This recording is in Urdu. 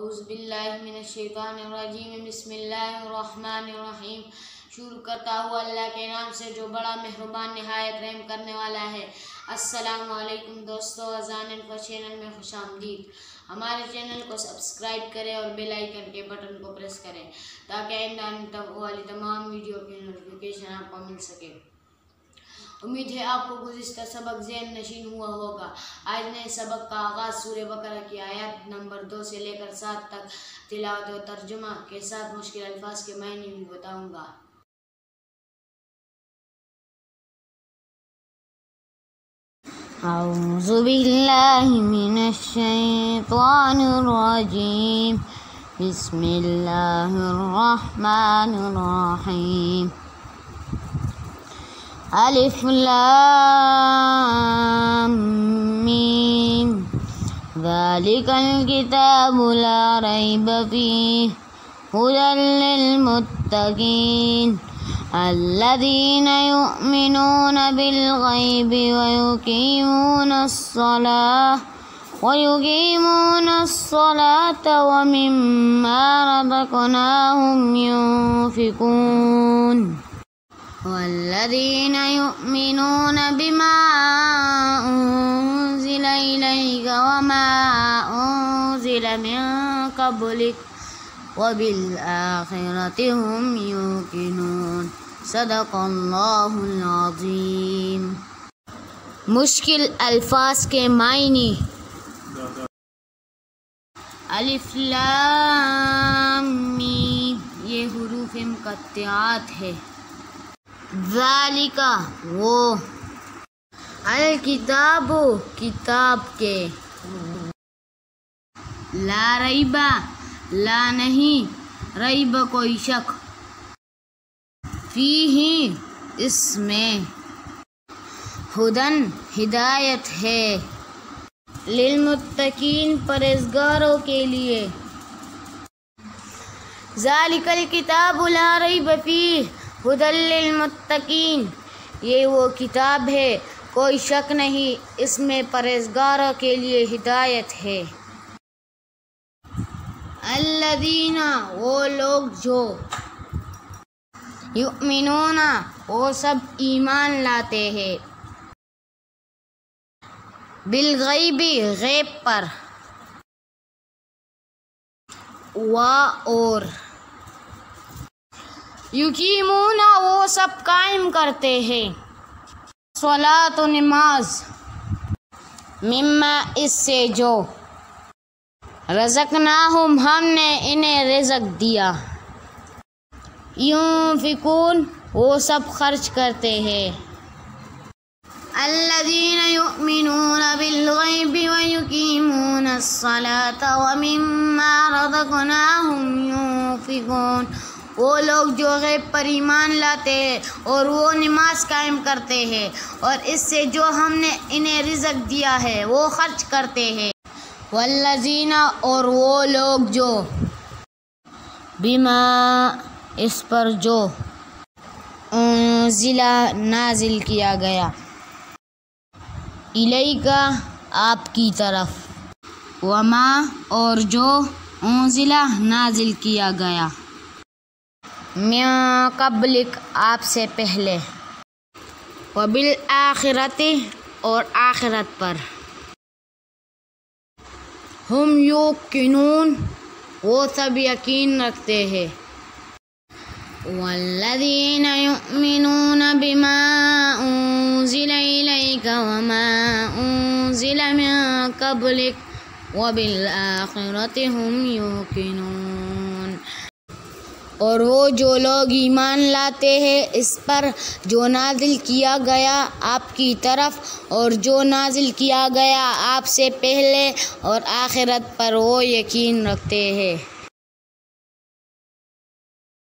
اعوذ باللہ من الشیطان الرجیم بسم اللہ الرحمن الرحیم۔ شروع کرتا ہوا اللہ کے نام سے جو بڑا مہربان نہایت رحم کرنے والا ہے۔ السلام علیکم دوستو، اذان انفو چینل میں خوش آمدید۔ ہمارے چینل کو سبسکرائب کریں اور بیل آئیکن کے بٹن کو پریس کریں تاکہ آئندہ والی تمام ویڈیو کی نوٹیفیکیشن آپ کو مل سکے۔ امید ہے آپ کو گزشتہ سبق ذہن نشین ہوا ہوگا۔ آج نئے سبق کا آغاز سورہ بقرہ کی آیات نمبر 2 سے لے کر 7 تک تلاوت و ترجمہ کے ساتھ مشکل الفاظ کے معنی بھی بتاؤں گا۔ اعوذ باللہ من الشیطان الرجیم، بسم اللہ الرحمن الرحیم۔ الف لام میم، ذالک الکتاب لا ریب فیہ ھدی للمتقین الذین یؤمنون بالغیب ویقیمون الصلاة ومما رزقناہم ينفقون والذین یؤمنون بما انزل الیک وما انزل من قبلک وبالآخرۃ هم یوقنون۔ صدق اللہ العظیم۔ مشکل الفاظ کے معنی۔ الف لام میم، یہ حروف مقطعات ہے۔ ذالک وہ، الکتاب کتاب کے، لا ریب لا نہیں، ریب کوئی شک، فیہ اس میں، ھدی ہدایت ہے، للمتقین پرہیزگاروں کے لیے۔ ذالک الکتاب لا ریب فیہ ھدی للمتقین، یہ وہ کتاب ہے کوئی شک نہیں اس میں پرہیزگاروں کے لیے ہدایت ہے۔ الذین وہ لوگ جو، یؤمنون وہ سب ایمان لاتے ہیں، بالغیب غیب پر، اور یقیمون وہ سب قائم کرتے ہیں، صلاۃ نماز، مما اس سے جو، رزقناہم ہم نے انہیں رزق دیا، ينفقون وہ سب خرچ کرتے ہیں، الذین یؤمنون بالغیب ویقیمون الصلاة ومما رزقناہم ينفقون وہ لوگ جو غیب پر ایمان لاتے ہیں اور وہ نماز قائم کرتے ہیں اور اس سے جو ہم نے انہیں رزق دیا ہے وہ خرچ کرتے ہیں۔ والذین اور وہ لوگ جو، بما اس پر جو، انزل نازل کیا گیا، الیک آپ کی طرف، وما اور جو، انزل نازل کیا گیا، من قبلک آپ سے پہلے، وبالآخرۃ اور آخرت پر، ہم یوقنون وہ سب یقین رکھتے ہیں، والذین یؤمنون بما انزل الیک وما انزل من قبلک وبالآخرۃ هم یوقنون اور وہ جو لوگ ایمان لاتے ہیں اس پر جو نازل کیا گیا آپ کی طرف اور جو نازل کیا گیا آپ سے پہلے اور آخرت پر وہ یقین رکھتے ہیں۔